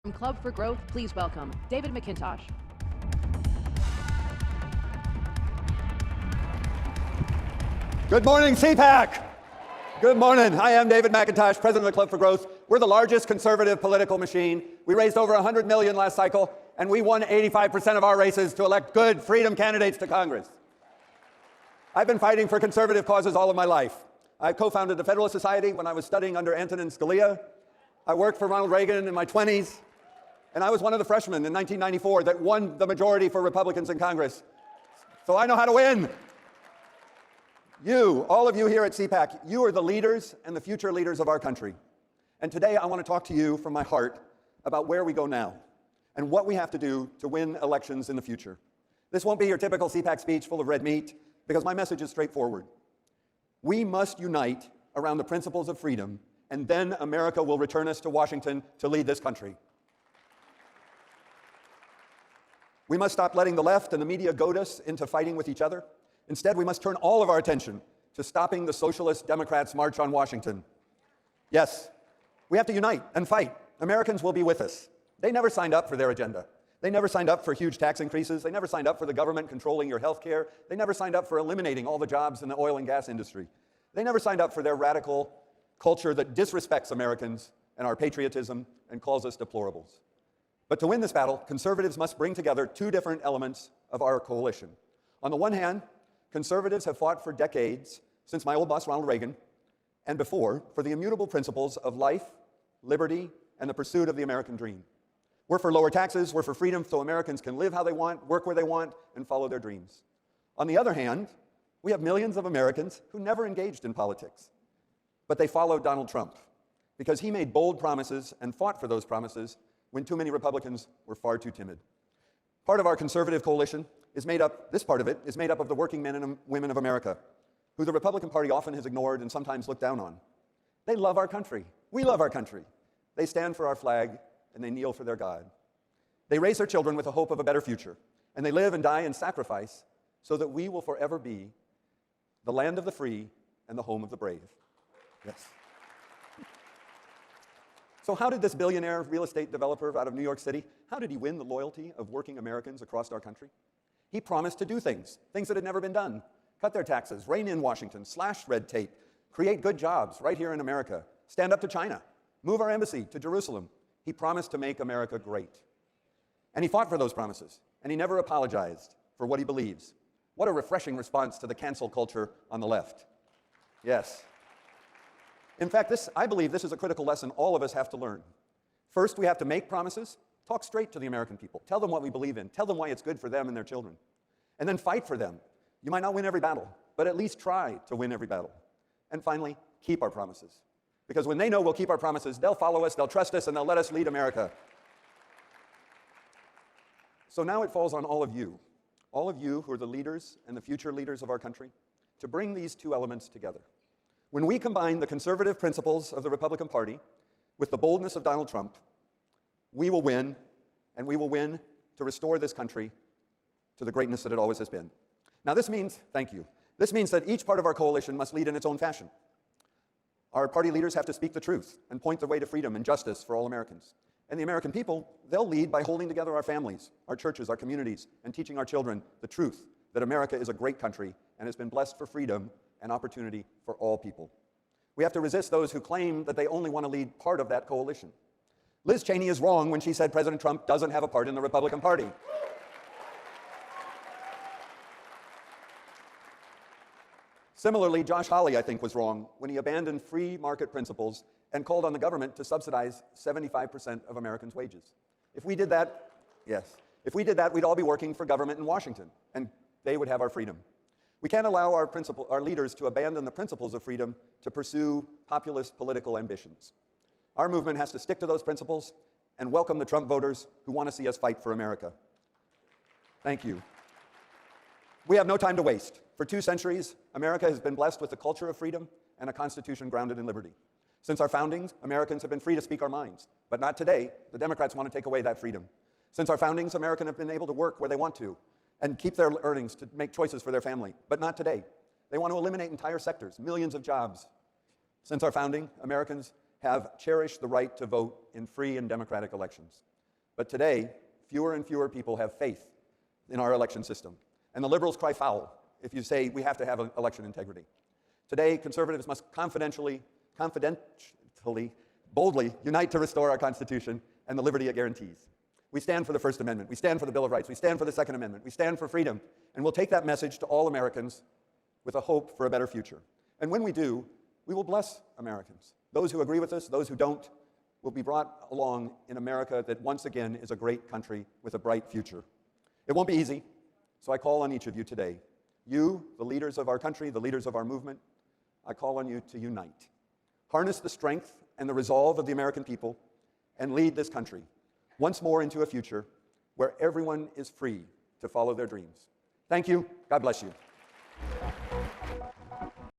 From Club for Growth, please welcome David McIntosh. Good morning, CPAC. Good morning. I am David McIntosh, president of the Club for Growth. We're the largest conservative political machine. We raised over $100 million last cycle, and we won 85% of our races to elect good freedom candidates to Congress. I've been fighting for conservative causes all of my life. I co-founded the Federalist Society when I was studying under Antonin Scalia. I worked for Ronald Reagan in my 20s. And I was one of the freshmen in 1994 that won the majority for Republicans in Congress. So I know how to win. You, all of you here at CPAC, you are the leaders and the future leaders of our country. And today I want to talk to you from my heart about where we go now and what we have to do to win elections in the future. This won't be your typical CPAC speech full of red meat, because my message is straightforward. We must unite around the principles of freedom, and then America will return us to Washington to lead this country. We must stop letting the left and the media goad us into fighting with each other. Instead, we must turn all of our attention to stopping the socialist Democrats' march on Washington. Yes, we have to unite and fight. Americans will be with us. They never signed up for their agenda. They never signed up for huge tax increases. They never signed up for the government controlling your health care. They never signed up for eliminating all the jobs in the oil and gas industry. They never signed up for their radical culture that disrespects Americans and our patriotism and calls us deplorables. But to win this battle, conservatives must bring together two different elements of our coalition. On the one hand, conservatives have fought for decades, since my old boss Ronald Reagan, and before, for the immutable principles of life, liberty, and the pursuit of the American dream. We're for lower taxes, we're for freedom so Americans can live how they want, work where they want, and follow their dreams. On the other hand, we have millions of Americans who never engaged in politics, but they followed Donald Trump because he made bold promises and fought for those promises when too many Republicans were far too timid. Part of our conservative coalition is made up, this part of it, is made up of the working men and women of America, who the Republican Party often has ignored and sometimes looked down on. They love our country. We love our country. They stand for our flag, and they kneel for their God. They raise their children with the hope of a better future, and they live and die in sacrifice so that we will forever be the land of the free and the home of the brave. Yes. So how did this billionaire real estate developer out of New York City, how did he win the loyalty of working Americans across our country? He promised to do things that had never been done. Cut their taxes, rein in Washington, slash red tape, create good jobs right here in America, stand up to China, move our embassy to Jerusalem. He promised to make America great. And he fought for those promises, and he never apologized for what he believes. What a refreshing response to the cancel culture on the left. Yes. In fact, I believe this is a critical lesson all of us have to learn. First, we have to make promises, talk straight to the American people, tell them what we believe in, tell them why it's good for them and their children, and then fight for them. You might not win every battle, but at least try to win every battle. And finally, keep our promises. Because when they know we'll keep our promises, they'll follow us, they'll trust us, and they'll let us lead America. So now it falls on all of you who are the leaders and the future leaders of our country, to bring these two elements together. When we combine the conservative principles of the Republican Party with the boldness of Donald Trump, we will win, and we will win to restore this country to the greatness that it always has been. Now this means, thank you, this means that each part of our coalition must lead in its own fashion. Our party leaders have to speak the truth and point the way to freedom and justice for all Americans. And the American people, they'll lead by holding together our families, our churches, our communities, and teaching our children the truth that America is a great country and has been blessed for freedom and opportunity for all people. We have to resist those who claim that they only want to lead part of that coalition. Liz Cheney is wrong when she said President Trump doesn't have a part in the Republican Party. Similarly, Josh Hawley, I think, was wrong when he abandoned free market principles and called on the government to subsidize 75% of Americans' wages. If we did that, yes, if we did that, we'd all be working for government in Washington, and they would have our freedom. We can't allow our leaders to abandon the principles of freedom to pursue populist political ambitions. Our movement has to stick to those principles and welcome the Trump voters who want to see us fight for America. Thank you. We have no time to waste. For 2 centuries, America has been blessed with a culture of freedom and a constitution grounded in liberty. Since our foundings, Americans have been free to speak our minds, but not today. The Democrats want to take away that freedom. Since our foundings, Americans have been able to work where they want to and keep their earnings to make choices for their family, but not today. They want to eliminate entire sectors, millions of jobs. Since our founding, Americans have cherished the right to vote in free and democratic elections. But today, fewer and fewer people have faith in our election system. And the liberals cry foul if you say we have to have election integrity. Today, conservatives must confidently, boldly unite to restore our Constitution and the liberty it guarantees. We stand for the First Amendment. We stand for the Bill of Rights. We stand for the Second Amendment. We stand for freedom. And we'll take that message to all Americans with a hope for a better future. And when we do, we will bless Americans. Those who agree with us, those who don't, will be brought along in America that once again is a great country with a bright future. It won't be easy, so I call on each of you today. You, the leaders of our country, the leaders of our movement, I call on you to unite. Harness the strength and the resolve of the American people and lead this country once more into a future where everyone is free to follow their dreams. Thank you. God bless you.